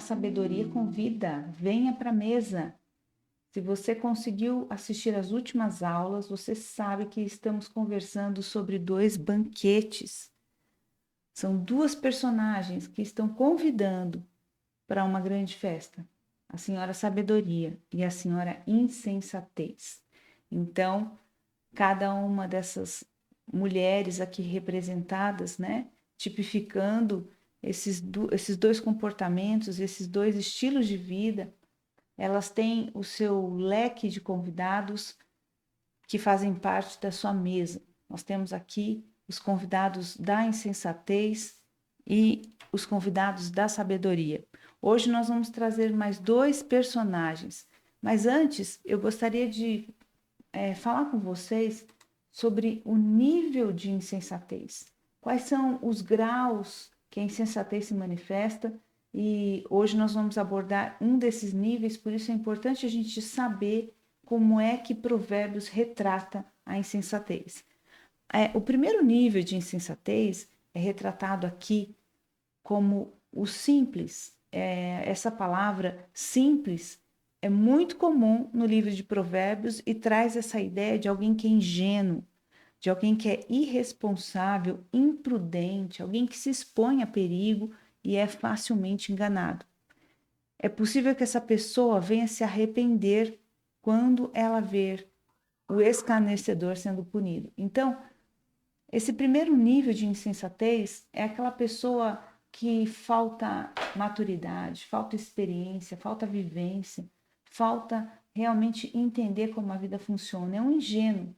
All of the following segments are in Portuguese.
sabedoria convida, venha para a mesa. Se você conseguiu assistir às últimas aulas, você sabe que estamos conversando sobre dois banquetes. São duas personagens que estão convidando para uma grande festa, a senhora Sabedoria e a senhora Insensatez. Então, cada uma dessas mulheres aqui representadas, né, tipificando esses dois comportamentos, esses dois estilos de vida, elas têm o seu leque de convidados que fazem parte da sua mesa. Nós temos aqui os convidados da insensatez e os convidados da sabedoria. Hoje nós vamos trazer mais dois personagens, mas antes eu gostaria de falar com vocês sobre o nível de insensatez. Quais são os graus que a insensatez se manifesta? E hoje nós vamos abordar um desses níveis, por isso é importante a gente saber como é que Provérbios retrata a insensatez. O primeiro nível de insensatez é retratado aqui como o simples. Essa palavra simples é muito comum no livro de Provérbios e traz essa ideia de alguém que é ingênuo, de alguém que é irresponsável, imprudente, alguém que se expõe a perigo e é facilmente enganado. É possível que essa pessoa venha se arrepender quando ela ver o escarnecedor sendo punido. Então, esse primeiro nível de insensatez é aquela pessoa que falta maturidade, falta experiência, falta vivência, falta realmente entender como a vida funciona. É um ingênuo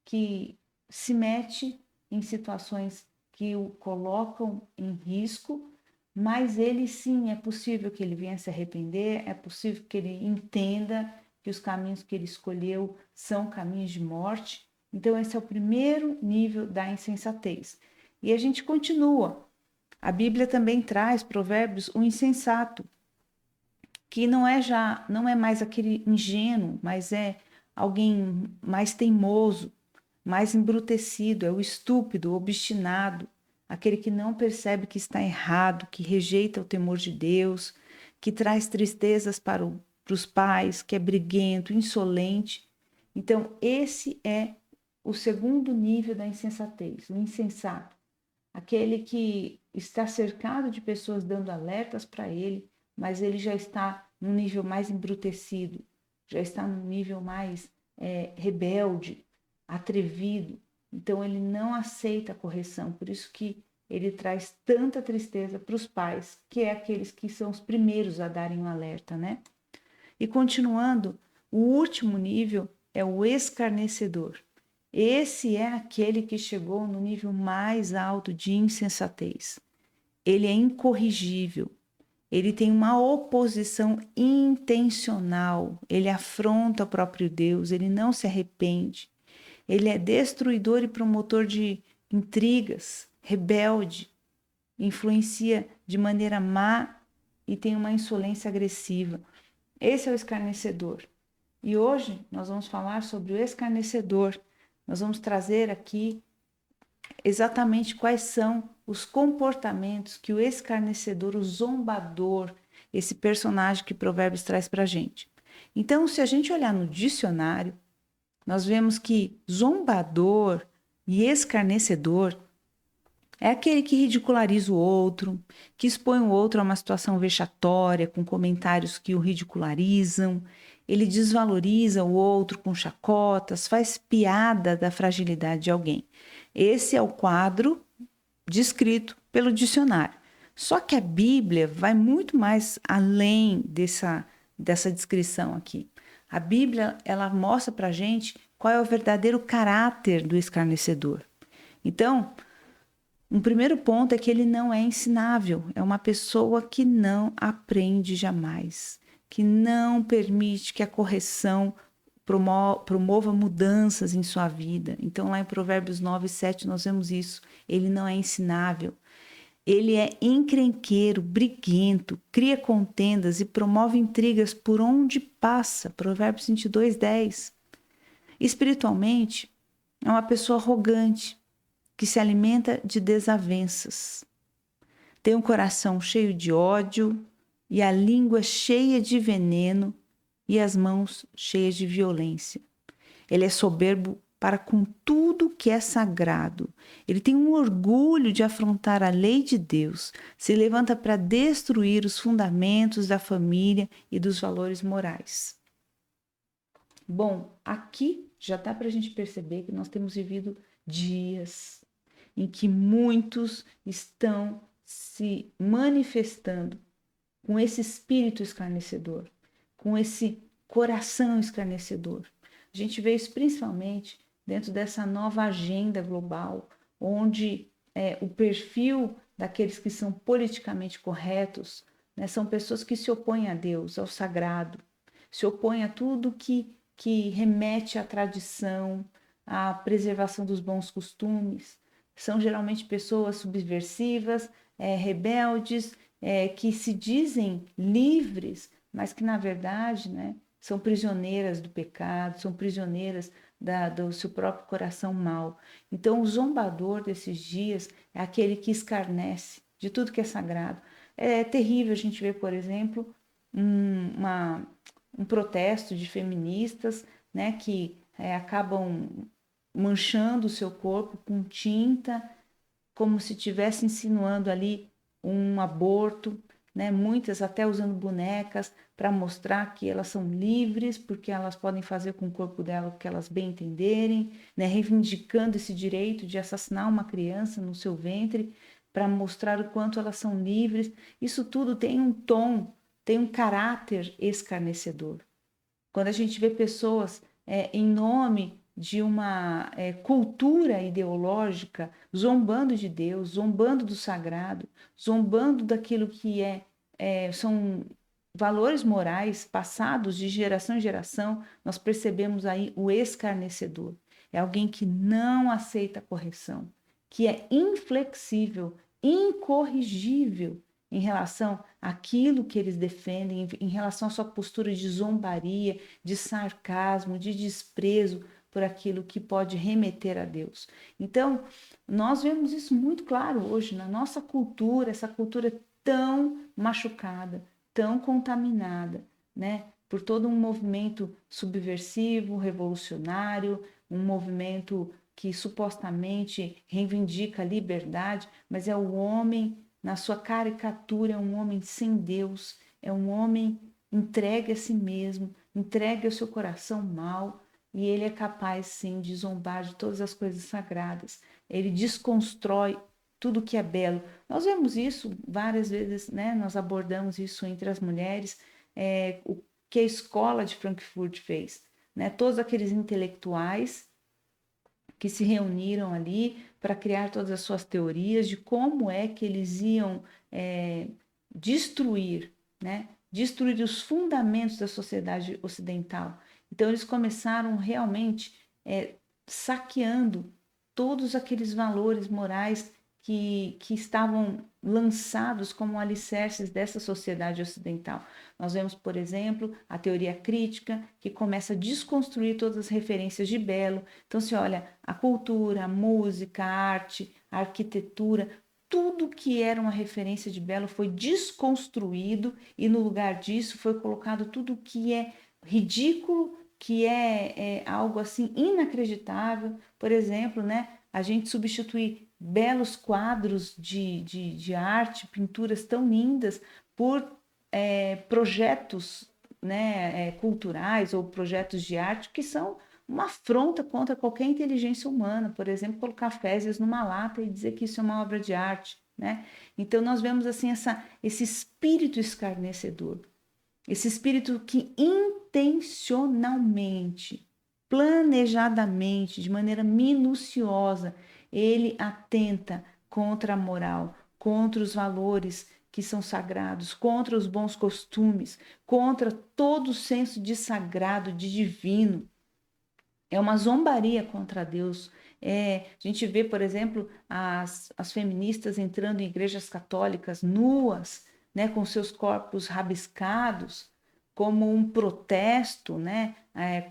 que se mete em situações que o colocam em risco, mas ele sim, é possível que ele venha se arrepender, é possível que ele entenda que os caminhos que ele escolheu são caminhos de morte. Então esse é o primeiro nível da insensatez. E a gente continua. A Bíblia também traz Provérbios o insensato, que não é mais aquele ingênuo, mas é alguém mais teimoso, mais embrutecido, é o estúpido, o obstinado, aquele que não percebe que está errado, que rejeita o temor de Deus, que traz tristezas para os pais, que é briguento, insolente. Então, esse é o segundo nível da insensatez, o insensato, aquele que está cercado de pessoas dando alertas para ele, mas ele já está num nível mais embrutecido, já está num nível mais rebelde, atrevido. Então ele não aceita a correção, por isso que ele traz tanta tristeza para os pais, que é aqueles que são os primeiros a darem um alerta, né? E continuando, o último nível é o escarnecedor. Esse é aquele que chegou no nível mais alto de insensatez. Ele é incorrigível, ele tem uma oposição intencional, ele afronta o próprio Deus, ele não se arrepende, ele é destruidor e promotor de intrigas, rebelde, influencia de maneira má e tem uma insolência agressiva. Esse é o escarnecedor. E hoje nós vamos falar sobre o escarnecedor. Nós vamos trazer aqui exatamente quais são os comportamentos que o escarnecedor, o zombador, esse personagem que Provérbios traz para a gente. Então, se a gente olhar no dicionário, nós vemos que zombador e escarnecedor é aquele que ridiculariza o outro, que expõe o outro a uma situação vexatória, com comentários que o ridicularizam, ele desvaloriza o outro com chacotas, faz piada da fragilidade de alguém. Esse é o quadro descrito pelo dicionário. Só que a Bíblia vai muito mais além dessa descrição aqui. A Bíblia, ela mostra para a gente qual é o verdadeiro caráter do escarnecedor. Então, um primeiro ponto é que ele não é ensinável, é uma pessoa que não aprende jamais, que não permite que a correção promova mudanças em sua vida. Então, lá em Provérbios 9, 7, nós vemos isso. Ele não é ensinável. Ele é encrenqueiro, briguento, cria contendas e promove intrigas por onde passa. Provérbios 22, 10. Espiritualmente, é uma pessoa arrogante, que se alimenta de desavenças. Tem um coração cheio de ódio, e a língua cheia de veneno e as mãos cheias de violência. Ele é soberbo para com tudo que é sagrado. Ele tem um orgulho de afrontar a lei de Deus, se levanta para destruir os fundamentos da família e dos valores morais. Bom, aqui já dá para a gente perceber que nós temos vivido dias em que muitos estão se manifestando com esse espírito escarnecedor, com esse coração escarnecedor. A gente vê isso principalmente dentro dessa nova agenda global, onde o perfil daqueles que são politicamente corretos, né, são pessoas que se opõem a Deus, ao sagrado, se opõem a tudo que remete à tradição, à preservação dos bons costumes. São geralmente pessoas subversivas, rebeldes, que se dizem livres, mas que, na verdade, né, são prisioneiras do pecado, são prisioneiras do seu próprio coração mau. Então, o zombador desses dias é aquele que escarnece de tudo que é sagrado. É terrível a gente ver, por exemplo, um protesto de feministas, né, que acabam manchando o seu corpo com tinta, como se estivesse insinuando ali um aborto, né? Muitas até usando bonecas para mostrar que elas são livres, porque elas podem fazer com o corpo dela o que elas bem entenderem, né? Reivindicando esse direito de assassinar uma criança no seu ventre, para mostrar o quanto elas são livres. Isso tudo tem um tom, tem um caráter escarnecedor. Quando a gente vê pessoas em nome de uma cultura ideológica zombando de Deus, zombando do sagrado, zombando daquilo que são valores morais passados de geração em geração, nós percebemos aí o escarnecedor. É alguém que não aceita a correção, que é inflexível, incorrigível em relação àquilo que eles defendem, em relação à sua postura de zombaria, de sarcasmo, de desprezo por aquilo que pode remeter a Deus. Então, nós vemos isso muito claro hoje na nossa cultura, essa cultura tão machucada, tão contaminada, né? Por todo um movimento subversivo, revolucionário, um movimento que supostamente reivindica a liberdade, mas é o homem na sua caricatura, é um homem sem Deus, é um homem entregue a si mesmo, entregue ao seu coração mau, e ele é capaz, sim, de zombar de todas as coisas sagradas. Ele desconstrói tudo que é belo. Nós vemos isso várias vezes, né? Nós abordamos isso entre as mulheres, o que a escola de Frankfurt fez, né? Todos aqueles intelectuais que se reuniram ali para criar todas as suas teorias de como é que eles iam destruir, né? Destruir os fundamentos da sociedade ocidental. Então, eles começaram realmente saqueando todos aqueles valores morais que estavam lançados como alicerces dessa sociedade ocidental. Nós vemos, por exemplo, a teoria crítica, que começa a desconstruir todas as referências de belo. Então, se olha, a cultura, a música, a arte, a arquitetura, tudo que era uma referência de belo foi desconstruído e no lugar disso foi colocado tudo que é ridículo, que é algo assim inacreditável. Por exemplo, né, a gente substituir belos quadros de arte, pinturas tão lindas, por projetos, né, culturais ou projetos de arte que são uma afronta contra qualquer inteligência humana. Por exemplo, colocar fezes numa lata e dizer que isso é uma obra de arte, né? Então nós vemos assim esse espírito escarnecedor, esse espírito que intencionalmente, planejadamente, de maneira minuciosa, ele atenta contra a moral, contra os valores que são sagrados, contra os bons costumes, contra todo o senso de sagrado, de divino. É uma zombaria contra Deus. A gente vê, por exemplo, as feministas entrando em igrejas católicas nuas, né, com seus corpos rabiscados, como um protesto, né,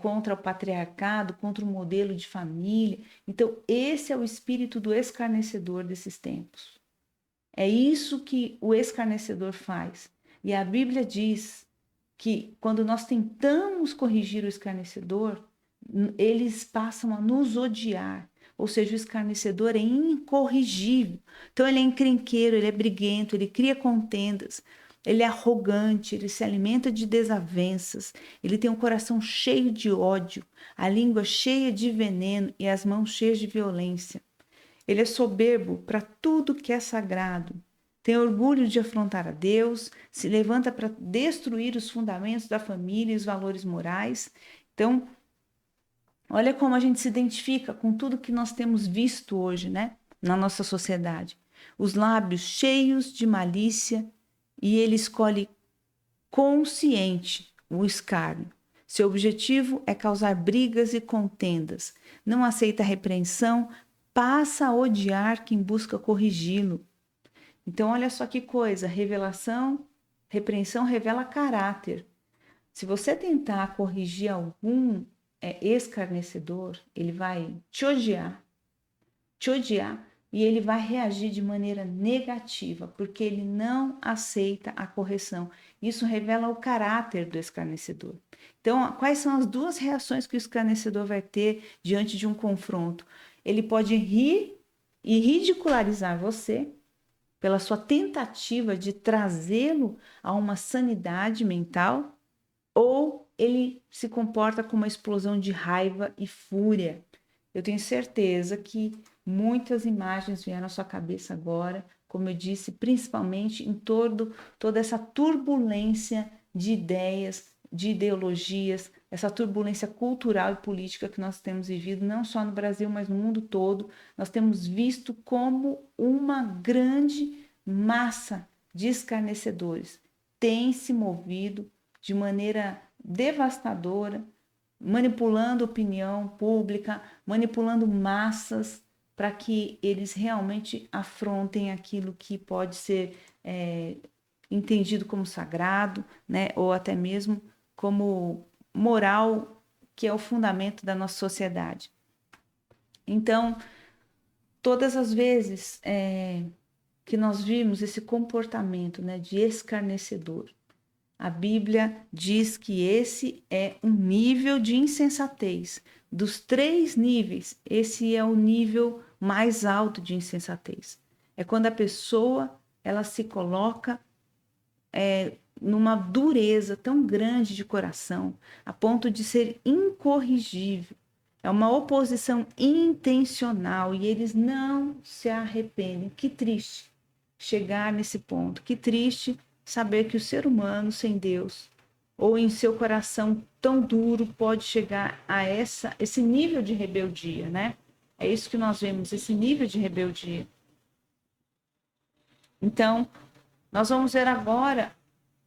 contra o patriarcado, contra o modelo de família. Então, esse é o espírito do escarnecedor desses tempos. É isso que o escarnecedor faz. E a Bíblia diz que quando nós tentamos corrigir o escarnecedor, eles passam a nos odiar. Ou seja, o escarnecedor é incorrigível. Então, ele é encrenqueiro, ele é briguento, ele cria contendas, ele é arrogante, ele se alimenta de desavenças, ele tem um coração cheio de ódio, a língua cheia de veneno e as mãos cheias de violência. Ele é soberbo para tudo que é sagrado. Tem orgulho de afrontar a Deus, se levanta para destruir os fundamentos da família e os valores morais. Então, olha como a gente se identifica com tudo que nós temos visto hoje, né, na nossa sociedade. Os lábios cheios de malícia e ele escolhe consciente o escárnio. Seu objetivo é causar brigas e contendas. Não aceita repreensão, passa a odiar quem busca corrigi-lo. Então, olha só que coisa, repreensão revela caráter. Se você tentar corrigir algum escarnecedor, ele vai te odiar e ele vai reagir de maneira negativa, porque ele não aceita a correção. Isso revela o caráter do escarnecedor. Então, quais são as duas reações que o escarnecedor vai ter diante de um confronto? Ele pode rir e ridicularizar você pela sua tentativa de trazê-lo a uma sanidade mental, ou ele se comporta com uma explosão de raiva e fúria. Eu tenho certeza que muitas imagens vieram à sua cabeça agora, como eu disse, principalmente em toda essa turbulência de ideias, de ideologias, essa turbulência cultural e política que nós temos vivido, não só no Brasil, mas no mundo todo. Nós temos visto como uma grande massa de escarnecedores tem se movido de maneira devastadora, manipulando opinião pública, manipulando massas para que eles realmente afrontem aquilo que pode ser entendido como sagrado, né? Ou até mesmo como moral, que é o fundamento da nossa sociedade. Então, todas as vezes que nós vimos esse comportamento, né, de escarnecedor, a Bíblia diz que esse é um nível de insensatez. Dos 3 níveis, esse é o nível mais alto de insensatez. É quando a pessoa ela se coloca numa dureza tão grande de coração, a ponto de ser incorrigível. É uma oposição intencional e eles não se arrependem. Que triste chegar nesse ponto. Que triste saber que o ser humano sem Deus, ou em seu coração tão duro, pode chegar a esse nível de rebeldia, né? É isso que nós vemos, esse nível de rebeldia. Então, nós vamos ver agora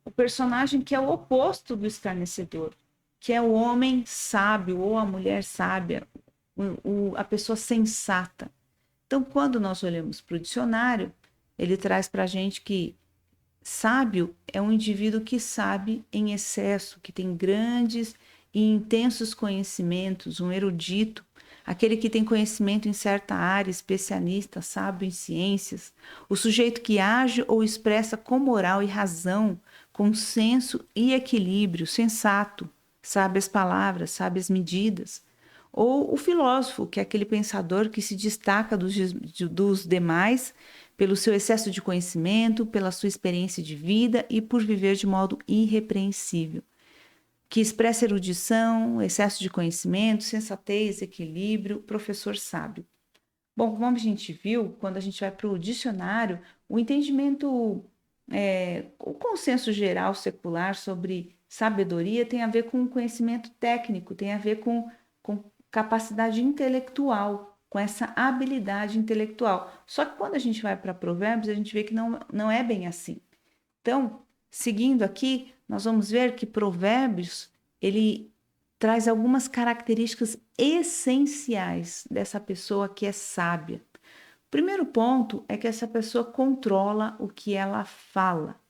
o personagem que é o oposto do escarnecedor, que é o homem sábio ou a mulher sábia, a pessoa sensata. Então, quando nós olhamos para o dicionário, ele traz para a gente que sábio é um indivíduo que sabe em excesso, que tem grandes e intensos conhecimentos, um erudito, aquele que tem conhecimento em certa área, especialista, sábio em ciências, o sujeito que age ou expressa com moral e razão, com senso e equilíbrio, sensato, sabe as palavras, sabe as medidas. Ou o filósofo, que é aquele pensador que se destaca dos demais pelo seu excesso de conhecimento, pela sua experiência de vida e por viver de modo irrepreensível, que expressa erudição, excesso de conhecimento, sensatez, equilíbrio, professor sábio. Bom, como a gente viu, quando a gente vai para o dicionário, o entendimento, o consenso geral secular sobre sabedoria tem a ver com conhecimento técnico, tem a ver com capacidade intelectual, com essa habilidade intelectual. Só que quando a gente vai para Provérbios, a gente vê que não é bem assim. Então, seguindo aqui, nós vamos ver que Provérbios, ele traz algumas características essenciais dessa pessoa que é sábia. O primeiro ponto é que essa pessoa controla o que ela fala.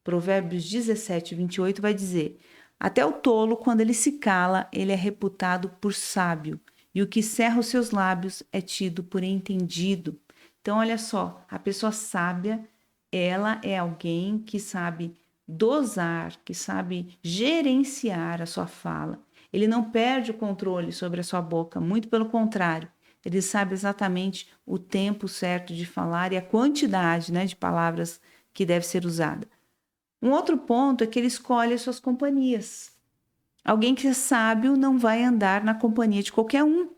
Provérbios 17, 28 vai dizer: até o tolo, quando ele se cala, ele é reputado por sábio, e o que cerra os seus lábios é tido por entendido. Então, olha só, a pessoa sábia, ela é alguém que sabe dosar, que sabe gerenciar a sua fala. Ele não perde o controle sobre a sua boca, muito pelo contrário. Ele sabe exatamente o tempo certo de falar e a quantidade, né, de palavras que deve ser usada. Um outro ponto é que ele escolhe as suas companhias. Alguém que é sábio não vai andar na companhia de qualquer um.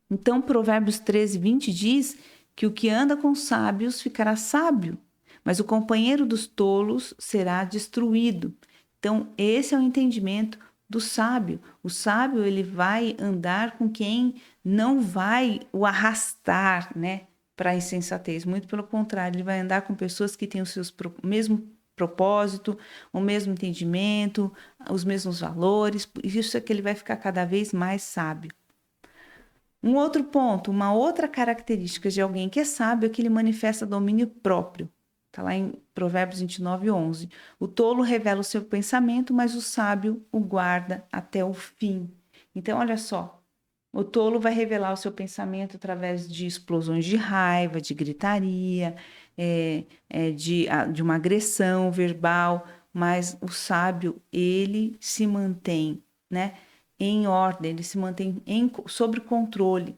Então, Provérbios 13, 20 diz que o que anda com sábios ficará sábio, mas o companheiro dos tolos será destruído. Então, esse é o entendimento do sábio. O sábio, ele vai andar com quem não vai o arrastar, né, para a insensatez. Muito pelo contrário, ele vai andar com pessoas que têm os seus mesmo propósito, o mesmo entendimento, os mesmos valores. Por isso é que ele vai ficar cada vez mais sábio. Um outro ponto, uma outra característica de alguém que é sábio é que ele manifesta domínio próprio. Está lá em Provérbios 29, 11. O tolo revela o seu pensamento, mas o sábio o guarda até o fim. Então, olha só, o tolo vai revelar o seu pensamento através de explosões de raiva, de gritaria, de uma agressão verbal, mas o sábio, ele se mantém, né, em ordem, ele se mantém sob controle.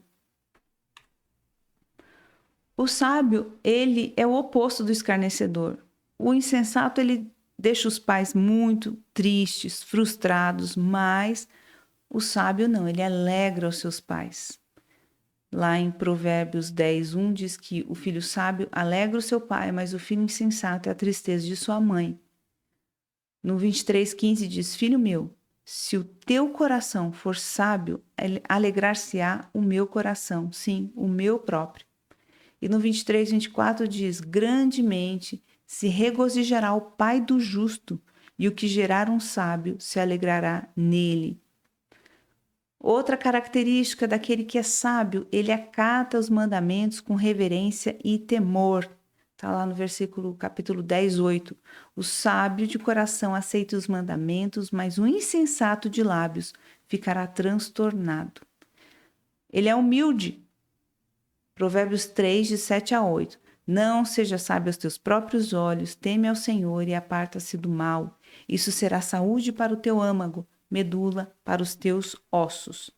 O sábio, ele é o oposto do escarnecedor. O insensato, ele deixa os pais muito tristes, frustrados, mas o sábio não, ele alegra os seus pais. Lá em Provérbios 10, 1 diz que o filho sábio alegra o seu pai, mas o filho insensato é a tristeza de sua mãe. No 23, 15 diz, filho meu, se o teu coração for sábio, alegrar-se-á o meu coração, sim, o meu próprio. E no 23, 24 diz, grandemente se regozijará o pai do justo, e o que gerar um sábio se alegrará nele. Outra característica daquele que é sábio, ele acata os mandamentos com reverência e temor. Está lá no capítulo 10, 8. O sábio de coração aceita os mandamentos, mas o insensato de lábios ficará transtornado. Ele é humilde. Provérbios 3, de 7 a 8. Não seja sábio aos teus próprios olhos, teme ao Senhor e aparta-se do mal. Isso será saúde para o teu âmago, medula para os teus ossos.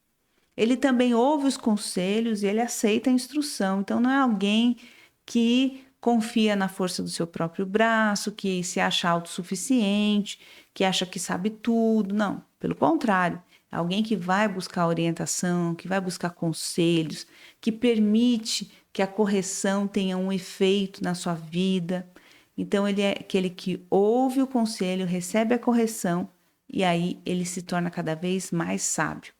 Ele também ouve os conselhos e ele aceita a instrução. Então, não é alguém que confia na força do seu próprio braço, que se acha autossuficiente, que acha que sabe tudo. Não, pelo contrário. É alguém que vai buscar orientação, que vai buscar conselhos, que permite que a correção tenha um efeito na sua vida. Então, ele é aquele que ouve o conselho, recebe a correção e aí ele se torna cada vez mais sábio.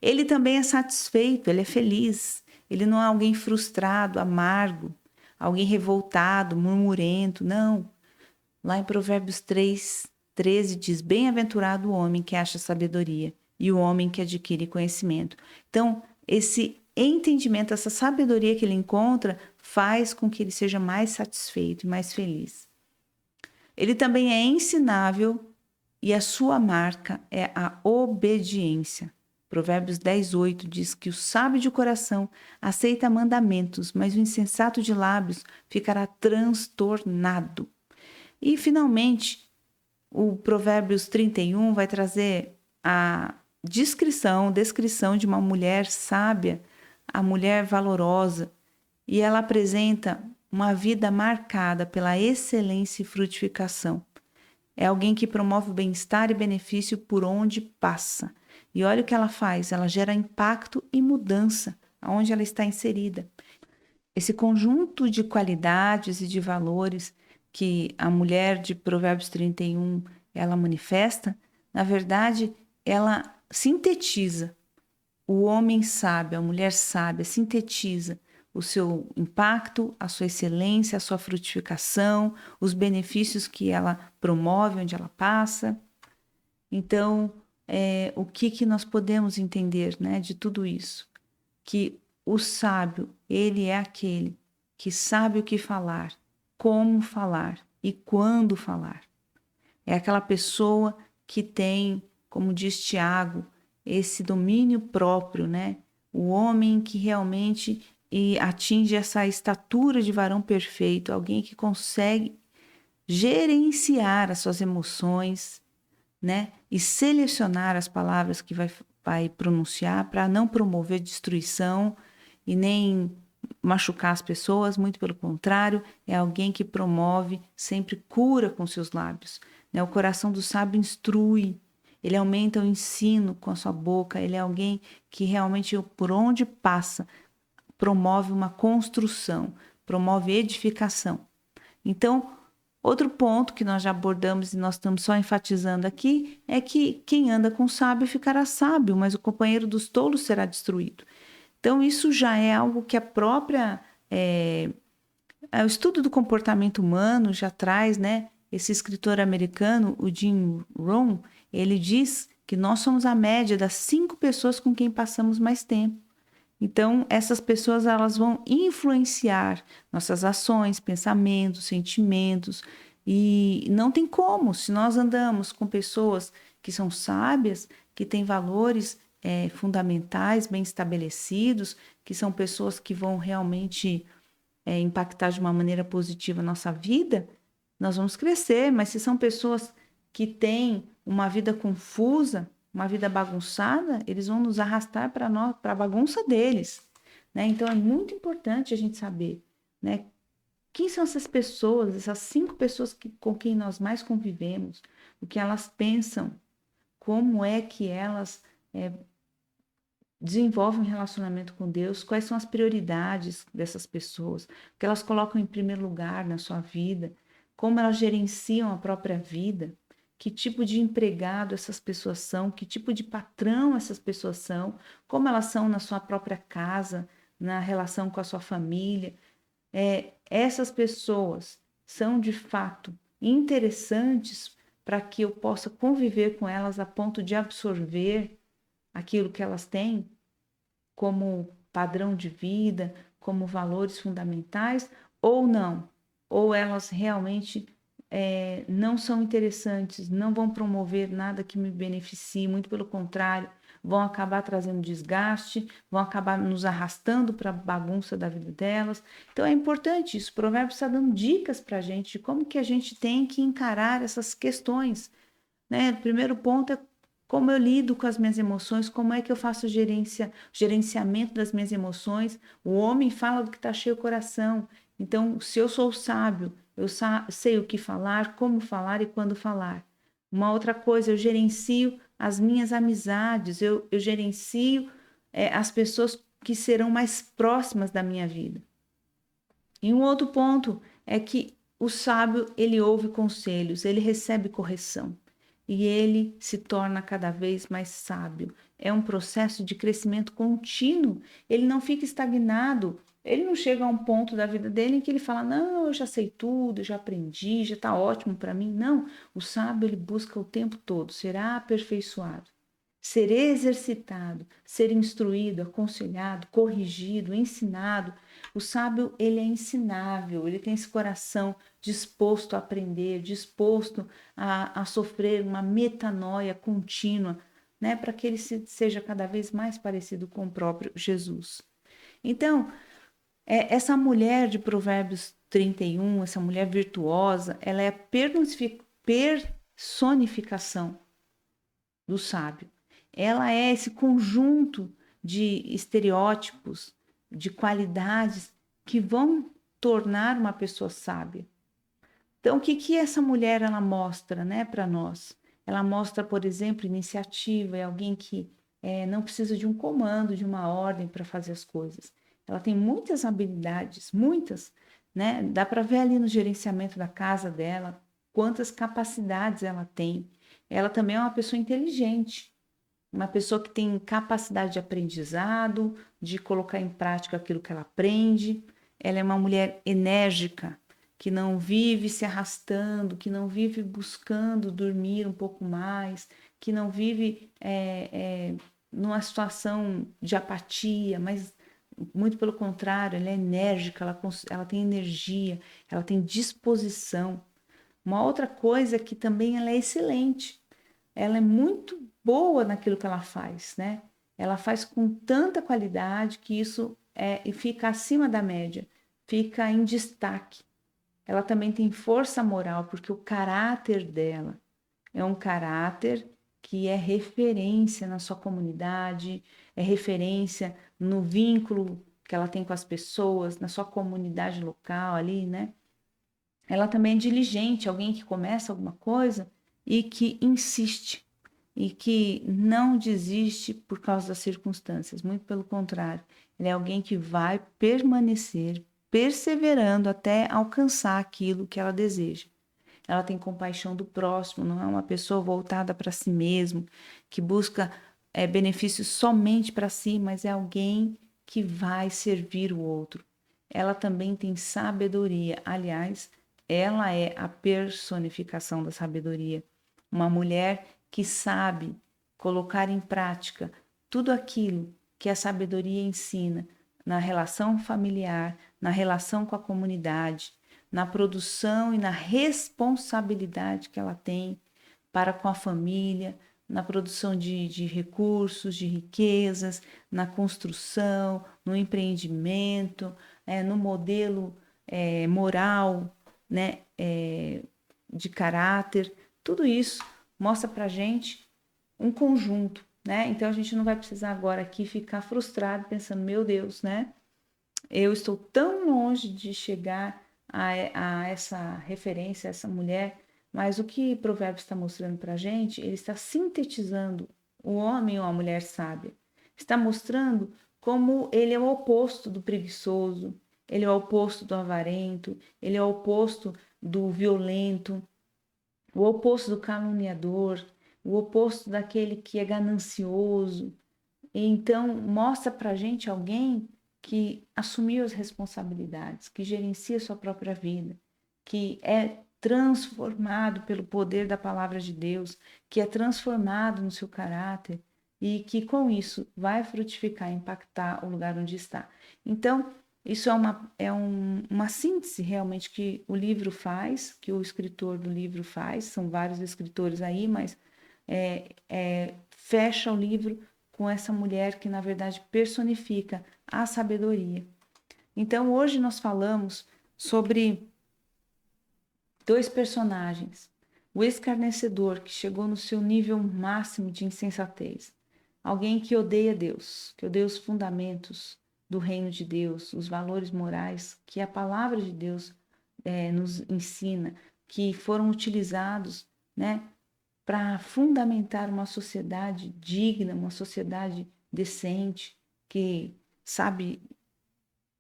Ele também é satisfeito, ele é feliz. Ele não é alguém frustrado, amargo, alguém revoltado, murmurento, não. Lá em Provérbios 3, 13 diz, bem-aventurado o homem que acha sabedoria e o homem que adquire conhecimento. Então, esse entendimento, essa sabedoria que ele encontra, faz com que ele seja mais satisfeito e mais feliz. Ele também é ensinável e a sua marca é a obediência. Provérbios 10, 8 diz que o sábio de coração aceita mandamentos, mas o insensato de lábios ficará transtornado. E, finalmente, o Provérbios 31 vai trazer a descrição de uma mulher sábia, a mulher valorosa, e ela apresenta uma vida marcada pela excelência e frutificação. É alguém que promove bem-estar e benefício por onde passa. E olha o que ela faz, ela gera impacto e mudança aonde ela está inserida. Esse conjunto de qualidades e de valores que a mulher de Provérbios 31 ela manifesta, na verdade, ela sintetiza o homem sábio, a mulher sábia, sintetiza o seu impacto, a sua excelência, a sua frutificação, os benefícios que ela promove onde ela passa. Então, o que nós podemos entender, né, de tudo isso? Que o sábio, ele é aquele que sabe o que falar, como falar e quando falar. É aquela pessoa que tem, como diz Tiago, esse domínio próprio, né? O homem que realmente atinge essa estatura de varão perfeito, alguém que consegue gerenciar as suas emoções, né? E selecionar as palavras que vai pronunciar para não promover destruição e nem machucar as pessoas, muito pelo contrário, é alguém que promove sempre cura com seus lábios, né? O coração do sábio instrui, ele aumenta o ensino com a sua boca, ele é alguém que realmente, por onde passa, promove uma construção, promove edificação. Então, outro ponto que nós já abordamos e nós estamos só enfatizando aqui é que quem anda com sábio ficará sábio, mas o companheiro dos tolos será destruído. Então, isso já é algo que a própria. O estudo do comportamento humano já traz, né? Esse escritor americano, o Jim Rohn, ele diz que nós somos a média das 5 pessoas com quem passamos mais tempo. Então, essas pessoas elas vão influenciar nossas ações, pensamentos, sentimentos. E não tem como, se nós andamos com pessoas que são sábias, que têm valores fundamentais, bem estabelecidos, que são pessoas que vão realmente impactar de uma maneira positiva a nossa vida, nós vamos crescer. Mas se são pessoas que têm uma vida confusa, uma vida bagunçada, eles vão nos arrastar para a bagunça deles, né? Então é muito importante a gente saber, né? Quem são essas pessoas, essas 5 pessoas com quem nós mais convivemos, o que elas pensam, como é que elas desenvolvem um relacionamento com Deus, quais são as prioridades dessas pessoas, o que elas colocam em primeiro lugar na sua vida, como elas gerenciam a própria vida, que tipo de empregado essas pessoas são, que tipo de patrão essas pessoas são, como elas são na sua própria casa, na relação com a sua família. Essas pessoas são de fato interessantes para que eu possa conviver com elas a ponto de absorver aquilo que elas têm como padrão de vida, como valores fundamentais, ou não, ou elas realmente não são interessantes, não vão promover nada que me beneficie, muito pelo contrário, vão acabar trazendo desgaste, vão acabar nos arrastando para a bagunça da vida delas. Então é importante isso, o provérbio está dando dicas para a gente de como que a gente tem que encarar essas questões, né? O primeiro ponto é como eu lido com as minhas emoções, como é que eu faço gerenciamento das minhas emoções. O homem fala do que está cheio o coração. Então, se eu sou sábio, eu sei o que falar, como falar e quando falar. Uma outra coisa, eu gerencio as minhas amizades, eu gerencio as pessoas que serão mais próximas da minha vida. E um outro ponto é que o sábio, ele ouve conselhos, ele recebe correção e ele se torna cada vez mais sábio. É um processo de crescimento contínuo. Ele não fica estagnado. Ele não chega a um ponto da vida dele em que ele fala: não, eu já sei tudo, já aprendi, já está ótimo para mim. Não, o sábio ele busca o tempo todo ser aperfeiçoado, ser exercitado, ser instruído, aconselhado, corrigido, ensinado. O sábio, ele é ensinável, ele tem esse coração disposto a aprender, disposto a sofrer uma metanoia contínua, né, para que ele seja cada vez mais parecido com o próprio Jesus. Então, essa mulher de Provérbios 31, essa mulher virtuosa, ela é a personificação do sábio. Ela é esse conjunto de estereótipos, de qualidades que vão tornar uma pessoa sábia. Então, o que essa mulher ela mostra, né, para nós? Ela mostra, por exemplo, iniciativa, é alguém que não precisa de um comando, de uma ordem para fazer as coisas. Ela tem muitas habilidades, muitas, né? Dá para ver ali no gerenciamento da casa dela quantas capacidades ela tem. Ela também é uma pessoa inteligente, uma pessoa que tem capacidade de aprendizado, de colocar em prática aquilo que ela aprende. Ela é uma mulher enérgica, que não vive se arrastando, que não vive buscando dormir um pouco mais, que não vive numa situação de apatia, mas muito pelo contrário, ela é enérgica, ela tem energia, ela tem disposição. Uma outra coisa é que também ela é excelente, ela é muito boa naquilo que ela faz, né? Ela faz com tanta qualidade que isso fica acima da média, fica em destaque. ela também tem força moral, porque o caráter dela é um caráter que é referência na sua comunidade, é referência no vínculo que ela tem com as pessoas, na sua comunidade local ali, né? Ela também é diligente, alguém que começa alguma coisa e que insiste e que não desiste por causa das circunstâncias, muito pelo contrário, ele é alguém que vai permanecer perseverando até alcançar aquilo que ela deseja. Ela tem compaixão do próximo, não é uma pessoa voltada para si mesmo, que busca benefícios somente para si, mas é alguém que vai servir o outro. Ela também tem sabedoria, aliás, ela é a personificação da sabedoria. Uma mulher que sabe colocar em prática tudo aquilo que a sabedoria ensina na relação familiar, na relação com a comunidade, na produção e na responsabilidade que ela tem para com a família, na produção de recursos, de riquezas, na construção, no empreendimento, no modelo moral, né, de caráter. Tudo isso mostra para a gente um conjunto, né? Então a gente não vai precisar agora aqui ficar frustrado pensando, meu Deus, né? Eu estou tão longe de chegar a essa referência, a essa mulher, mas o que Provérbios está mostrando para a gente, ele está sintetizando o homem ou a mulher sábia. Está mostrando como ele é o oposto do preguiçoso, ele é o oposto do avarento, ele é o oposto do violento, o oposto do caluniador, o oposto daquele que é ganancioso. Então, mostra para a gente alguém que assumiu as responsabilidades, que gerencia sua própria vida, que é transformado pelo poder da palavra de Deus, que é transformado no seu caráter e que com isso vai frutificar, impactar o lugar onde está. Então, isso uma síntese realmente que o livro faz, que o escritor do livro faz, são vários escritores aí, mas fecha o livro com essa mulher que, na verdade, personifica a sabedoria. Então, hoje nós falamos sobre dois personagens. O escarnecedor, que chegou no seu nível máximo de insensatez. Alguém que odeia Deus, que odeia os fundamentos do reino de Deus, os valores morais que a palavra de Deus nos ensina, que foram utilizados, né, para fundamentar uma sociedade digna, uma sociedade decente, que sabe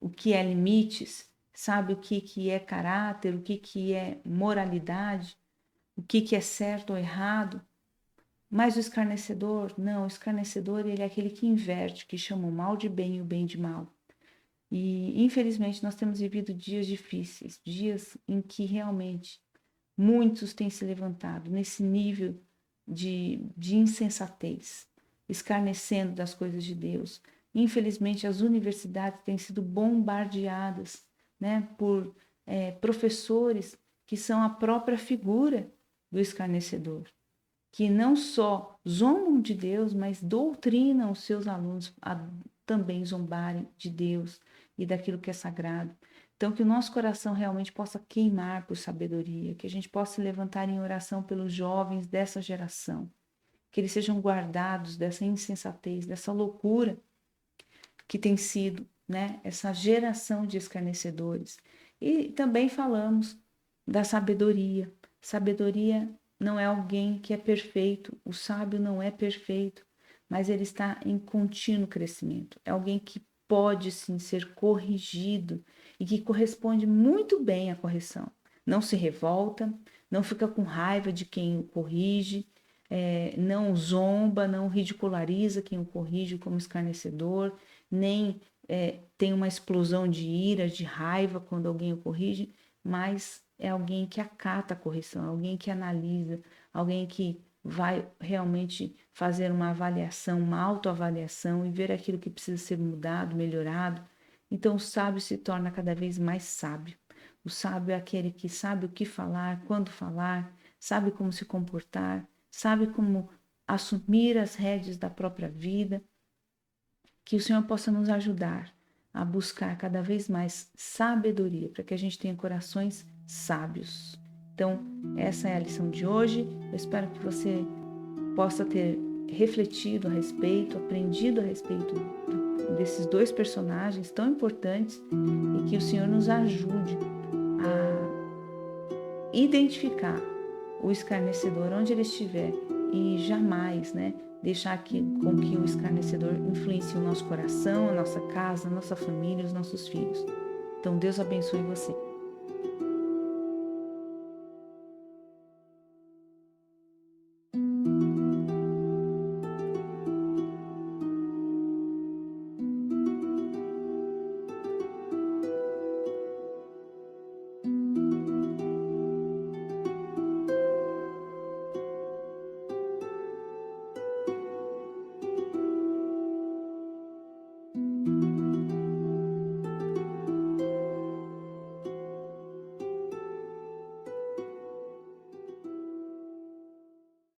o que é limites, sabe o que é caráter, o que é moralidade, o que é certo ou errado. Mas o escarnecedor, não, o escarnecedor ele é aquele que inverte, que chama o mal de bem e o bem de mal. E infelizmente nós temos vivido dias difíceis, dias em que realmente muitos têm se levantado nesse nível de insensatez, escarnecendo das coisas de Deus. Infelizmente, as universidades têm sido bombardeadas, né, por professores que são a própria figura do escarnecedor, que não só zombam de Deus, mas doutrinam os seus alunos a também zombarem de Deus e daquilo que é sagrado. Então, que o nosso coração realmente possa queimar por sabedoria, que a gente possa se levantar em oração pelos jovens dessa geração, que eles sejam guardados dessa insensatez, dessa loucura que tem sido, né, essa geração de escarnecedores. E também falamos da sabedoria. Sabedoria não é alguém que é perfeito, o sábio não é perfeito, mas ele está em contínuo crescimento. É alguém que pode sim ser corrigido e que corresponde muito bem à correção. Não se revolta, não fica com raiva de quem o corrige, não zomba, não ridiculariza quem o corrige como escarnecedor, nem tem uma explosão de ira, de raiva quando alguém o corrige, mas é alguém que acata a correção, alguém que analisa, alguém que vai realmente fazer uma avaliação, uma autoavaliação e ver aquilo que precisa ser mudado, melhorado. Então, o sábio se torna cada vez mais sábio. O sábio é aquele que sabe o que falar, quando falar, sabe como se comportar, sabe como assumir as rédeas da própria vida. Que o Senhor possa nos ajudar a buscar cada vez mais sabedoria, para que a gente tenha corações sábios. Então, essa é a lição de hoje. Eu espero que você possa ter refletido a respeito, aprendido a respeito desses dois personagens tão importantes e que o Senhor nos ajude a identificar o escarnecedor onde ele estiver e jamais, deixar com que o escarnecedor influencie o nosso coração, a nossa casa, a nossa família, os nossos filhos. Então, Deus abençoe você.